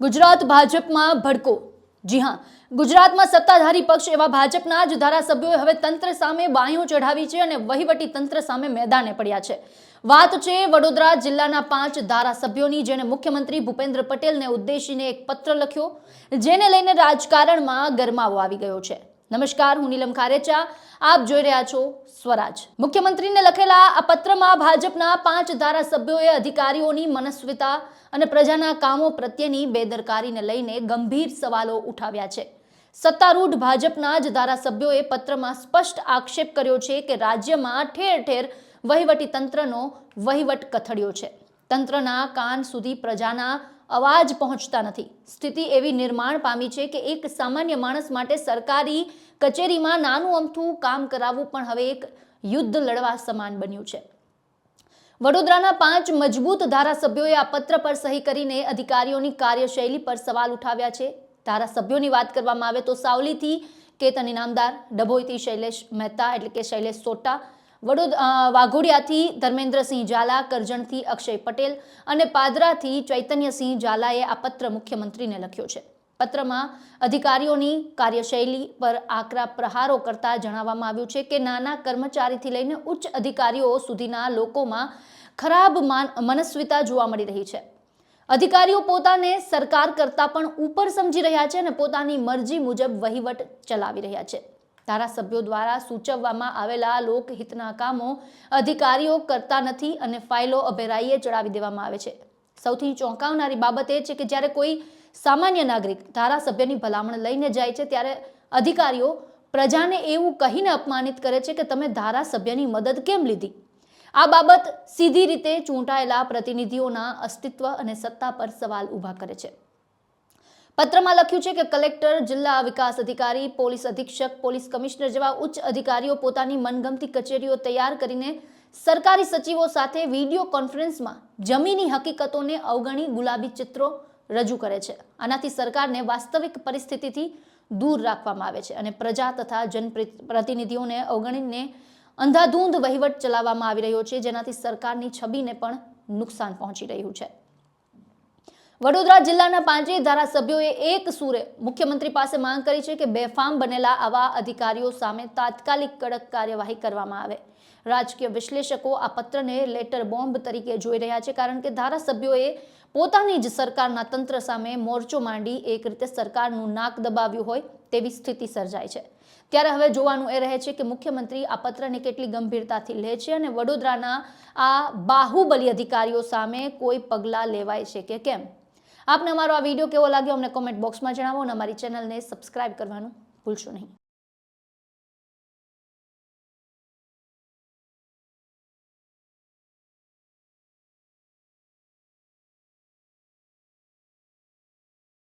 ગુજરાત ભાજપમાં ભડકો। જી હા, ગુજરાતમાં સત્તાધારી પક્ષ એવા ભાજપના જ ધારાસભ્યોએ હવે તંત્ર સામે બાંયો ચઢાવી છે અને વહીવટી તંત્ર સામે મેદાને પડ્યા છે। વાત છે વડોદરા જિલ્લાના 5 ધારાસભ્યોની, જેણે મુખ્યમંત્રી ભૂપેન્દ્ર પટેલને ઉદ્દેશીને એક પત્ર લખ્યો, જેને લઈને રાજકારણમાં ગરમાવો આવી ગયો છે। નમસ્કાર, હું નીલમ ખારેચા, આપ જોઈ રહ્યા છો સ્વરાજ। મુખ્યમંત્રીને લખેલા આ પત્રમાં ભાજપના 5 ધારાસભ્યોએ અધિકારીઓની મનસ્વીતા અને પ્રજાના કામો પ્રત્યેની બેદરકારીને લઈને ગંભીર સવાલો ઉઠાવ્યા છે। સત્તારૂઢ ભાજપના જ ધારાસભ્યોએ પત્રમાં સ્પષ્ટ આક્ષેપ કર્યો છે કે રાજ્યમાં ઠેર ઠેર વહીવટી તંત્રનો વહીવટ કથળ્યો છે। તંત્રના કાન સુધી પ્રજાના અવાજ પહોંચતા નથી। સ્થિતિ એવી નિર્માણ પામી છે કે એક સામાન્ય માણસ માટે સરકારી કચેરીમાં નાનું અમથું કામ કરાવવું પણ હવે એક યુદ્ધ લડવા સમાન બન્યું છે। વડોદરાના 5 મજબૂત ધારાસભ્યોએ આ પત્ર પર સહી કરીને અધિકારીઓની કાર્યશૈલી પર સવાલ ઉઠાવ્યા છે। ધારાસભ્યોની વાત કરવામાં આવે તો સાવલીથી કેતન ઇનામદાર, ડભોઈથી શૈલેષ મહેતા એટલે કે શૈલેષ સોટા, વાઘોડિયાથી ધર્મેન્દ્રસિંહ ઝાલા, કરજણથી અક્ષય પટેલ અને પાદરાથી ચૈતન્યસિંહ ઝાલાએ આ પત્ર મુખ્યમંત્રીને લખ્યો છે। પત્રમાં અધિકારીઓની કાર્યશૈલી પર આકરા પ્રહારો કરતા જણાવવામાં આવ્યું છે કે નાના કર્મચારીથી લઈને ઉચ્ચ અધિકારીઓ સુધીના લોકોમાં ખરાબ મનસ્વીતા જોવા મળી રહી છે। અધિકારીઓ પોતાને સરકાર કરતા પણ ઉપર સમજી રહ્યા છે અને પોતાની મરજી મુજબ વહીવટ ચલાવી રહ્યા છે। ધારાસભ્યો દ્વારા સૂચવવામાં આવેલા લોકહિતના કામો અધિકારીઓ કરતા નથી અને ફાઇલો અભેરાઈએ ચડાવી દેવામાં આવે છે। સૌથી ચોંકાવનારી બાબત એ છે કે જ્યારે કોઈ સામાન્ય નાગરિક ધારાસભ્યની ભલામણ લઈને જાય છે, ત્યારે અધિકારીઓ પ્રજાને એવું કહીને અપમાનિત કરે છે કે તમે ધારાસભ્યની મદદ કેમ લીધી। આ બાબત સીધી રીતે ચૂંટાયેલા પ્રતિનિધિઓના અસ્તિત્વ અને સત્તા પર સવાલ ઊભા કરે છે। પત્રમાં લખ્યું છે કે કલેક્ટર, જિલ્લા વિકાસ અધિકારી, પોલીસ અધિક્ષક, પોલીસ કમિશનર જેવા ઉચ્ચ અધિકારીઓ પોતાની મનગમતી કચેરીઓ તૈયાર કરીને સરકારી સચિવો સાથે વિડીયો કોન્ફરન્સમાં જમીની હકીકતોને અવગણી ગુલાબી ચિત્રો રજૂ કરે છે। આનાથી સરકારને વાસ્તવિક પરિસ્થિતિથી દૂર રાખવામાં આવે છે અને પ્રજા તથા જનપ્રતિનિધિઓને અવગણીને અંધાધૂંધ વહીવટ ચલાવવામાં આવી રહ્યો છે, જેનાથી સરકારની છબીને પણ નુકસાન પહોંચી રહ્યું છે। વડોદરા જિલ્લાના 5 ધારાસભ્યોએ એક સૂરે મુખ્યમંત્રી પાસે માંગ કરી છે કે બેફામ બનેલા આવા અધિકારીઓ સામે તાત્કાલિક કડક કાર્યવાહી કરવામાં આવે। રાજકીય વિશ્લેષકો આ પત્રને લેટર બોમ્બ તરીકે જોઈ રહ્યા છે, કારણ કે ધારાસભ્યોએ પોતાની જ સરકારના તંત્ર સામે મોરચો માંડી એક રીતે સરકારનું નાક દબાવ્યું હોય તેવી સ્થિતિ સર્જાય છે। ત્યારે હવે જોવાનું એ રહે છે કે મુખ્યમંત્રી આ પત્રને કેટલી ગંભીરતાથી લે છે અને વડોદરાના આ બાહુબલી અધિકારીઓ સામે કોઈ પગલાં લેવાય છે કે કેમ। આપને અમારો આ વિડીયો કેવો લાગ્યો અમને કોમેન્ટ બોક્સમાં જણાવો અને અમારી ચેનલને સબસ્ક્રાઇબ કરવાનું ભૂલશો નહીં।